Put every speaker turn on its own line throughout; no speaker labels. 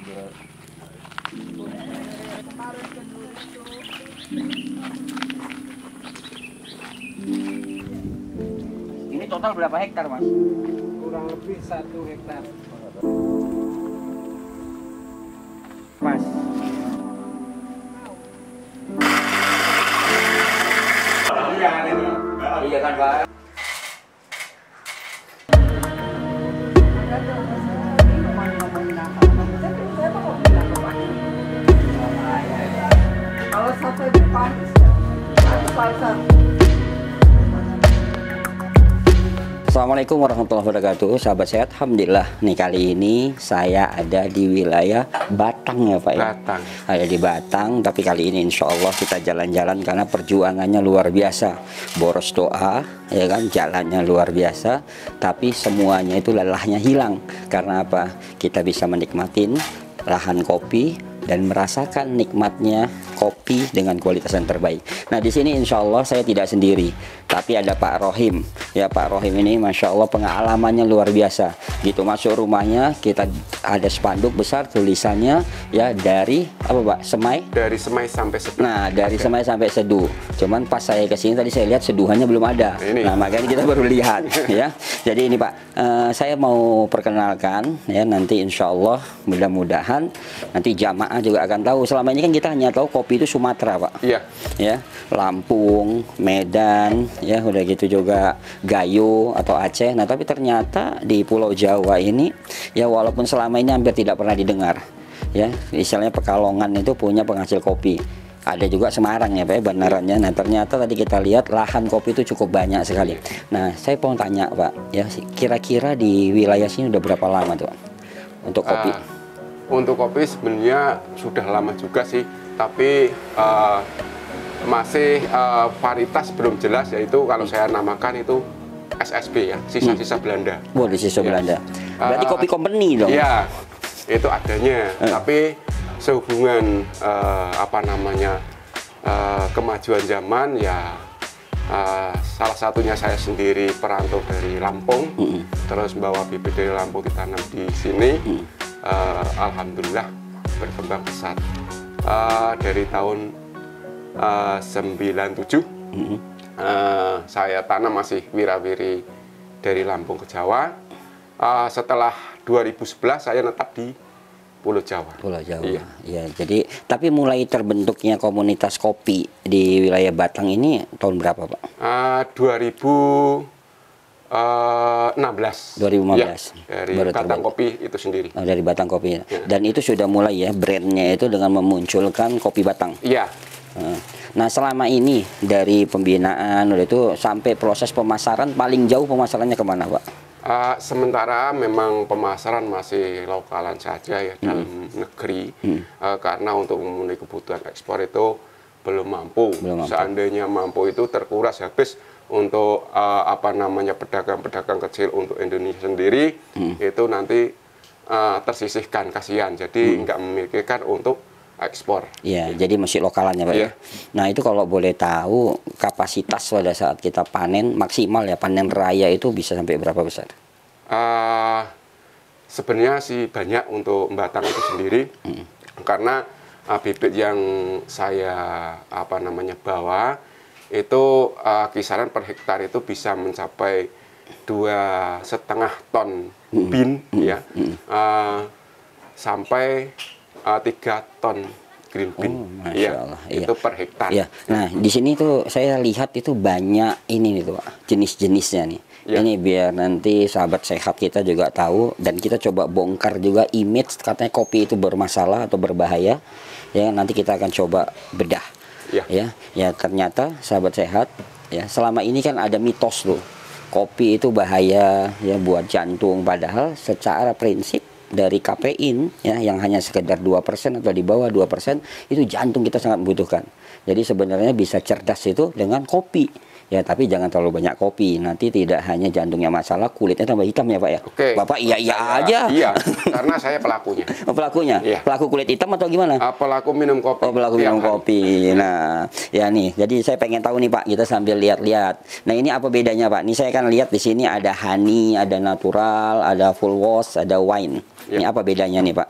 Ini total berapa hektar, Mas?
Kurang lebih 1 hektar.
Mas. Iya kan, Pak?
Kalau sate itu panis ya, atau salsa.
Assalamualaikum warahmatullahi wabarakatuh, sahabat sehat. Alhamdulillah nih, kali ini saya ada di wilayah Batang ya Pak ya.
Batang.
Ada di Batang, tapi kali ini insya Allah kita jalan-jalan karena perjuangannya luar biasa. Boros doa, ya kan, jalannya luar biasa, tapi semuanya itu lelahnya hilang. Karena apa? Kita bisa menikmatin lahan kopi dan merasakan nikmatnya kopi dengan kualitas yang terbaik. Nah, di sini insya Allah saya tidak sendiri, tapi ada Pak Rohim. Ya, Pak Rohim ini masya Allah pengalamannya luar biasa. Gitu masuk rumahnya kita ada spanduk besar tulisannya ya dari apa Pak? Semai?
Dari Semai sampai Sedu.
Nah, dari Semai sampai Sedu. Cuman pas saya kesini tadi saya lihat seduhannya belum ada.
Ini.
Nah, makanya kita baru lihat ya. Jadi ini Pak, saya mau perkenalkan ya, nanti insya Allah mudah-mudahan nanti jamaah juga akan tahu. Selama ini kan kita hanya tahu kopi itu Sumatera Pak.
Iya.
Ya, Lampung, Medan, ya udah gitu juga Gayo atau Aceh. Nah, tapi ternyata di Pulau Jawa ini ya walaupun selama ini hampir tidak pernah didengar ya, istilahnya Pekalongan itu punya penghasil kopi. Ada juga Semarang ya Pak ya, bandarannya. Nah, ternyata tadi kita lihat lahan kopi itu cukup banyak sekali. Nah, saya mau tanya Pak ya, kira-kira di wilayah sini udah berapa lama tuh Pak untuk kopi?
Untuk kopi sebenarnya sudah lama juga sih, tapi masih varietas belum jelas, yaitu kalau saya namakan itu SSB ya, sisa-sisa Belanda.
Wah, di sisa Belanda. Berarti kopi company dong?
Iya, itu adanya. Tapi sehubungan apa namanya kemajuan zaman ya, salah satunya saya sendiri perantau dari Lampung, terus bawa bibit dari Lampung ditanam di sini. Alhamdulillah berkembang pesat. Dari tahun 97 saya tanam masih wira-wiri dari Lampung ke Jawa. Setelah 2011 saya netap di Pulau Jawa.
Pulau Jawa.
Iya.
Ya, jadi tapi mulai terbentuknya komunitas kopi di wilayah Batang ini tahun berapa Pak?
2016.
2015.
Ya, dari
Baru
Batang
terbentuk.
Kopi itu sendiri.
Oh, dari Batang Kopi.
Ya.
Dan itu sudah mulai ya brandnya itu dengan memunculkan kopi Batang.
Iya.
Nah, selama ini dari pembinaan udah itu sampai proses pemasaran, paling jauh pemasarannya kemana Pak?
Sementara memang pemasaran masih lokalan saja ya, dalam negeri, karena untuk memenuhi kebutuhan ekspor itu belum mampu. Seandainya mampu itu terkuras habis untuk apa namanya pedagang-pedagang kecil untuk Indonesia sendiri, itu nanti tersisihkan, kasihan, jadi nggak memikirkan untuk ekspor.
Iya, jadi masih lokalannya Pak ya. Nah, itu kalau boleh tahu kapasitas pada saat kita panen maksimal ya, panen raya itu bisa sampai berapa besar?
Sebenarnya sih banyak untuk Batang itu sendiri, karena bibit yang saya apa namanya bawa itu kisaran per hektar itu bisa mencapai 2,5 ton bin ya, sampai 3 ton green bean.
Masya Allah,
itu per hektar.
Ya. Nah, di sini tuh saya lihat itu banyak ini nih tuh Pak, jenis-jenisnya nih.
Ya.
Ini biar nanti sahabat sehat kita juga tahu, dan kita coba bongkar juga image katanya kopi itu bermasalah atau berbahaya. Ya, nanti kita akan coba bedah. Ya, ternyata sahabat sehat ya, selama ini kan ada mitos tuh kopi itu bahaya ya buat jantung, padahal secara prinsip dari kafein ya yang hanya sekedar 2% atau di bawah 2% itu jantung kita sangat membutuhkan. Jadi sebenarnya bisa cerdas itu dengan kopi. Ya, tapi jangan terlalu banyak kopi. Nanti tidak hanya jantungnya masalah, kulitnya tambah hitam ya Pak ya.
Oke.
Bapak iya aja.
Iya, karena saya pelakunya.
Oh, pelakunya?
Iya.
Pelaku kulit hitam atau gimana?
Pelaku minum kopi.
Oh, pelaku minum kopi. Nah, ya nih. Jadi saya pengen tahu nih Pak, kita sambil lihat-lihat. Nah, ini apa bedanya Pak? Ini saya kan lihat di sini ada honey, ada natural, ada full wash, ada wine. Ini apa bedanya nih Pak?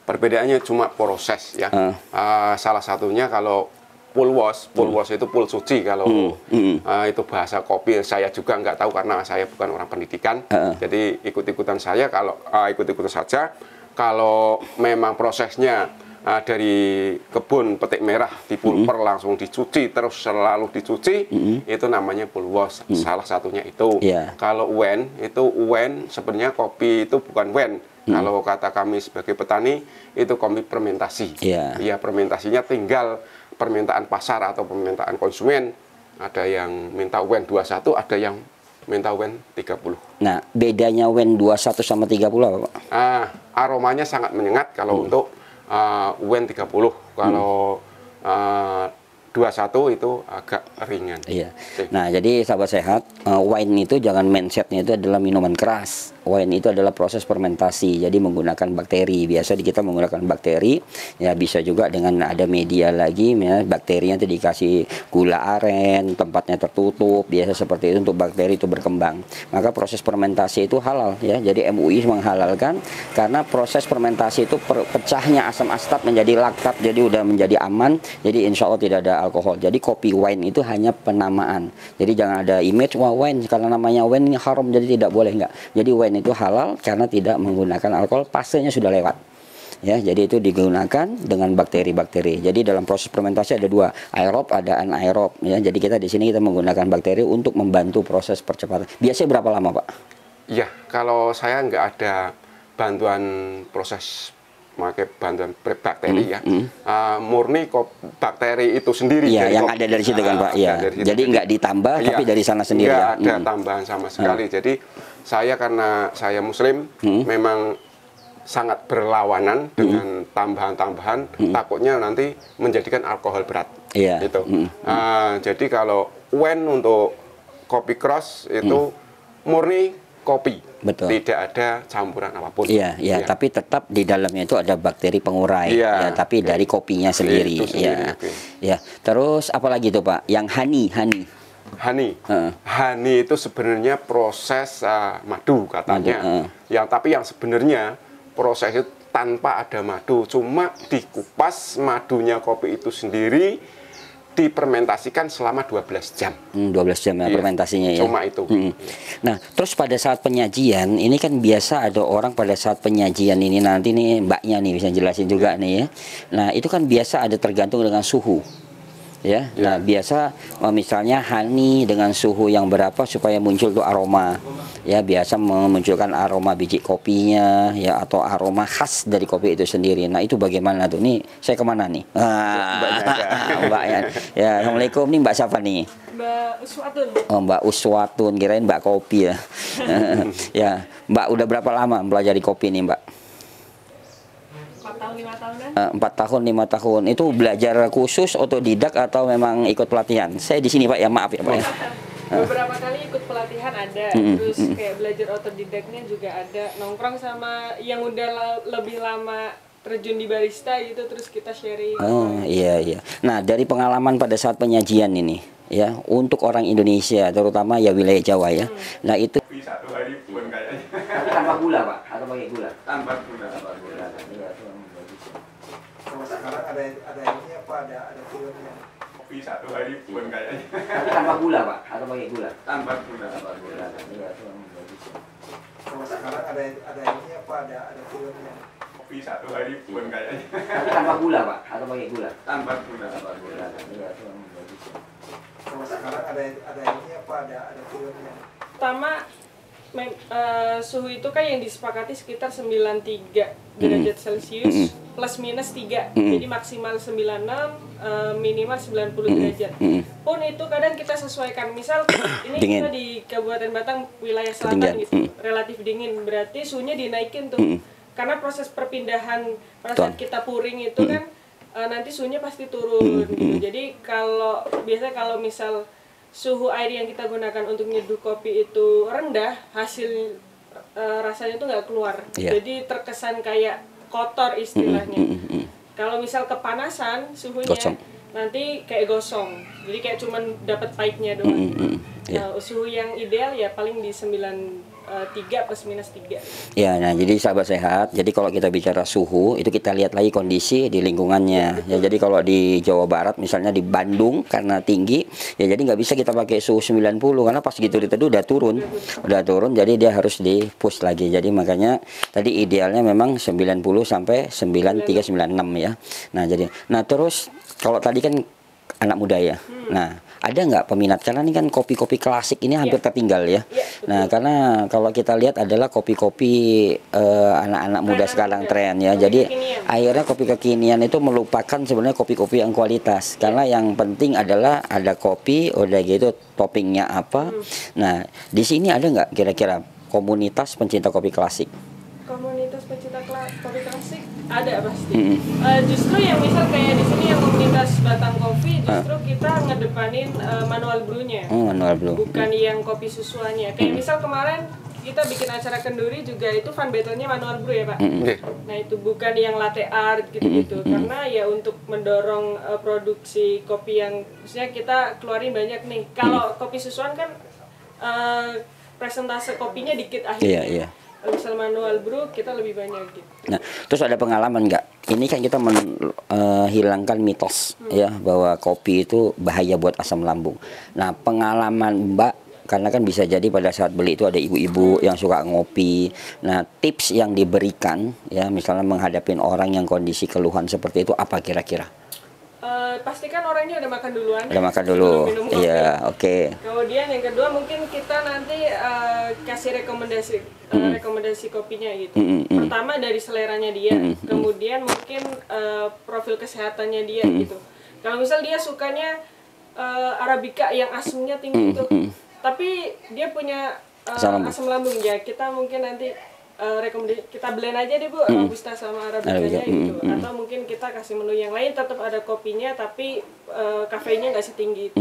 Perbedaannya cuma proses ya. Salah satunya kalau full wash itu full suci kalau itu bahasa kopi saya juga nggak tahu karena saya bukan orang pendidikan. Jadi ikut-ikutan saya kalau ikut-ikutan saja. Kalau memang prosesnya dari kebun petik merah di pulper langsung dicuci terus selalu dicuci itu namanya full wash. Salah satunya itu. Kalau wen itu sebenarnya kopi itu bukan wen. Kalau kata kami sebagai petani itu kopi fermentasi. Ya fermentasinya tinggal permintaan pasar atau permintaan konsumen. Ada yang minta wen 21, ada yang minta wen 30.
Nah, bedanya wen 21 sama 30 apa, Pak?
Aromanya sangat menyengat kalau untuk wen 30. Kalau 21 itu agak ringan.
Nah, jadi sahabat sehat, wine itu jangan mindsetnya itu adalah minuman keras. Wine itu adalah proses fermentasi, jadi menggunakan bakteri. Biasa kita menggunakan bakteri, ya bisa juga dengan ada media lagi, ya, bakterinya itu dikasih gula aren, tempatnya tertutup, biasa seperti itu untuk bakteri itu berkembang. Maka proses fermentasi itu halal, ya. Jadi MUI menghalalkan karena proses fermentasi itu pecahnya asam astat menjadi laktat, jadi udah menjadi aman. Jadi insya Allah tidak ada alkohol. Jadi kopi wine itu hanya penamaan. Jadi jangan ada image wah wine karena namanya wine ini haram jadi tidak boleh, enggak. Jadi wine itu halal karena tidak menggunakan alkohol, fasenya sudah lewat. Ya, jadi itu digunakan dengan bakteri-bakteri. Jadi dalam proses fermentasi ada dua, aerob ada anaerob. Ya, jadi kita di sini kita menggunakan bakteri untuk membantu proses percepatan. Biasanya berapa lama, Pak?
Iya, kalau saya nggak ada bantuan proses pakai bantuan bakteri ya, murni bakteri itu sendiri.
Iya, yang ada dari situ kan, Pak. Iya. Jadi nggak ditambah, tapi dari sana sendiri.
Nggak ada tambahan sama sekali. Jadi saya karena saya Muslim, memang sangat berlawanan dengan tambahan-tambahan. Takutnya nanti menjadikan alkohol berat. Gitu. Jadi kalau wen untuk kopi cross itu murni kopi.
Betul.
Tidak ada campuran apapun.
Iya, tapi tetap di dalamnya itu ada bakteri pengurai. Ya, tapi dari kopinya sendiri. Ya. Terus apalagi itu, Pak? Yang honey. Honey itu sebenarnya proses madu katanya. Tapi yang sebenarnya proses itu tanpa ada madu, cuma dikupas madunya kopi itu sendiri dipermentasikan selama 12 jam. 12 jam ya fermentasinya ya.
Cuma itu.
Nah, terus pada saat penyajian, ini kan biasa ada orang pada saat penyajian ini nanti nih mbaknya nih bisa jelasin juga nih ya. Nah, itu kan biasa ada tergantung dengan suhu. Ya. Nah, biasa misalnya honey dengan suhu yang berapa supaya muncul tuh aroma. Ya, biasa memunculkan aroma biji kopinya ya atau aroma khas dari kopi itu sendiri. Nah, itu bagaimana tuh? Nih, saya kemana nih? Mbak ya. Ya, Assalamualaikum, nih Mbak siapa nih?
Mbak Uswatun.
Oh, Mbak Uswatun, kirain Mbak kopi ya. Ya, Mbak udah berapa lama mempelajari kopi nih, Mbak?
4 tahun 5 tahunan.
4 tahun 5 tahun. Itu belajar khusus otodidak atau memang ikut pelatihan? Saya di sini, Pak, ya maaf ya, Pak ya.
Beberapa kali ikut pelatihan ada, terus kayak belajar otodidaknya juga ada, nongkrong sama yang udah lebih lama terjun di barista gitu, terus kita sharing.
Oh iya. Nah, dari pengalaman pada saat penyajian ini ya, untuk orang Indonesia terutama ya wilayah Jawa ya. Nah, itu
Satu hari pun kayaknya.
tanpa gula, Pak, atau pakai gula?
Tanpa gula.
Sekarang ada ini apa ada turunnya.
Kopi satu hari pun kayaknya.
Tanpa gula, Pak, atau pakai gula?
Tanpa gula.
Sekarang ada ini apa ada turunnya.
Kopi satu hari pun kayaknya.
Tanpa gula, Pak, atau pakai gula?
Tanpa gula.
Sekarang ada ini apa ada turunnya.
Pertama, suhu itu kan yang disepakati sekitar 93 derajat Celcius plus minus 3. Jadi maksimal 96, minimal 90 derajat. Pun itu kadang kita sesuaikan. Misal ini
Dingin.
kita di Kabupaten Batang wilayah selatan gitu, relatif dingin, berarti suhunya dinaikin tuh. Karena proses perpindahan pada saat kita puring itu kan nanti suhunya pasti turun gitu. Jadi biasanya kalau misal suhu air yang kita gunakan untuk nyeduh kopi itu rendah, hasil rasanya tuh nggak keluar. Jadi terkesan kayak kotor istilahnya. Kalau misal kepanasan suhunya nanti kayak gosong. Jadi kayak cuman dapat pahitnya doang. Nah, suhu yang ideal ya paling di 90 3 plus minus 3.
Ya, nah jadi sahabat sehat, jadi kalau kita bicara suhu itu kita lihat lagi kondisi di lingkungannya. Ya, jadi kalau di Jawa Barat misalnya di Bandung karena tinggi, ya jadi nggak bisa kita pakai suhu 90 karena pas gitu diteduh udah turun, jadi dia harus di push lagi. Jadi makanya tadi idealnya memang 90 sampai 93 96 ya. Nah terus kalau tadi kan anak muda ya. Nah, ada nggak peminat? Karena ini kan kopi-kopi klasik ini hampir tertinggal ya. Nah, karena kalau kita lihat adalah kopi-kopi anak-anak muda sekarang tren ya. Jadi akhirnya kopi kekinian itu melupakan sebenarnya kopi-kopi yang kualitas. Karena yang penting adalah ada kopi, udah gitu toppingnya apa. Nah, di sini ada nggak kira-kira komunitas pencinta kopi klasik?
Komunitas pencinta kopi klasik ada pasti. Justru yang misal kayak di sini yang komunitas Batang Kopi, justru kita ngedepanin manual brew-nya.
Manual brew.
Bukan yang kopi susuannya. Kayak misal kemarin kita bikin acara kenduri juga itu fun battle-nya manual brew ya Pak. Nah itu bukan yang latte art gitu-gitu. Karena ya untuk mendorong produksi kopi yang maksudnya kita keluarin banyak nih. Kalau kopi susuan kan presentase kopinya dikit akhirnya.
Iya.
Misal manual brew kita lebih banyak gitu.
Nah, terus ada pengalaman nggak? Ini kan kita menghilangkan mitos ya bahwa kopi itu bahaya buat asam lambung. Nah, pengalaman Mbak karena kan bisa jadi pada saat beli itu ada ibu-ibu yang suka ngopi. Nah, tips yang diberikan ya misalnya menghadapin orang yang kondisi keluhan seperti itu apa kira-kira?
Pastikan orangnya udah makan duluan.
Udah makan dulu. Iya, oke.
Kemudian yang kedua mungkin kita nanti kasih rekomendasi kopinya gitu. Pertama dari seleranya dia, kemudian mungkin profil kesehatannya dia gitu. Kalau misal dia sukanya Arabica yang asamnya tinggi tuh, tapi dia punya asam lambung ya, kita mungkin nanti rekomendasi kita blend aja deh Bu, Robusta sama Arabicanya gitu. Atau mungkin kita kasih menu yang lain tetap ada kopinya tapi kafeinnya nggak setinggi itu.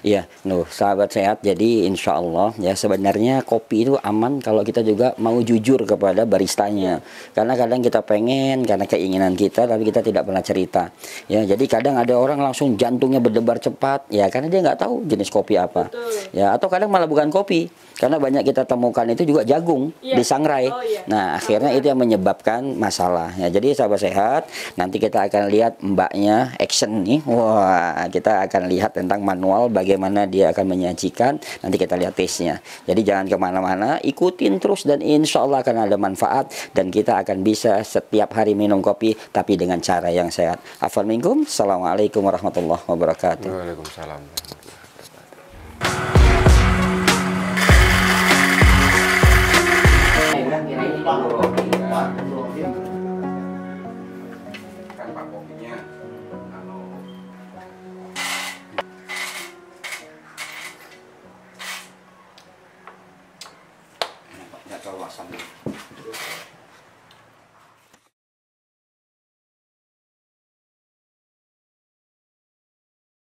Iya, sahabat sehat. Jadi insya Allah ya sebenarnya kopi itu aman kalau kita juga mau jujur kepada baristanya. Karena kadang kita pengen karena keinginan kita tapi kita tidak pernah cerita. Ya, jadi kadang ada orang langsung jantungnya berdebar cepat ya karena dia nggak tahu jenis kopi apa.
Betul.
Ya, atau kadang malah bukan kopi. Karena banyak kita temukan itu juga jagung disangrai. Nah, akhirnya itu yang menyebabkan masalah. Ya, jadi sahabat sehat, nanti kita akan lihat mbaknya action nih. Wah, kita akan lihat tentang manual bagaimana dia akan menyajikan. Nanti kita lihat taste-nya. Jadi jangan kemana-mana, ikutin terus dan insya Allah akan ada manfaat dan kita akan bisa setiap hari minum kopi tapi dengan cara yang sehat. Afwan minkum. Assalamualaikum warahmatullahi wabarakatuh.
Waalaikumsalam. Kan Pak kopinya
nggak terlalu asam.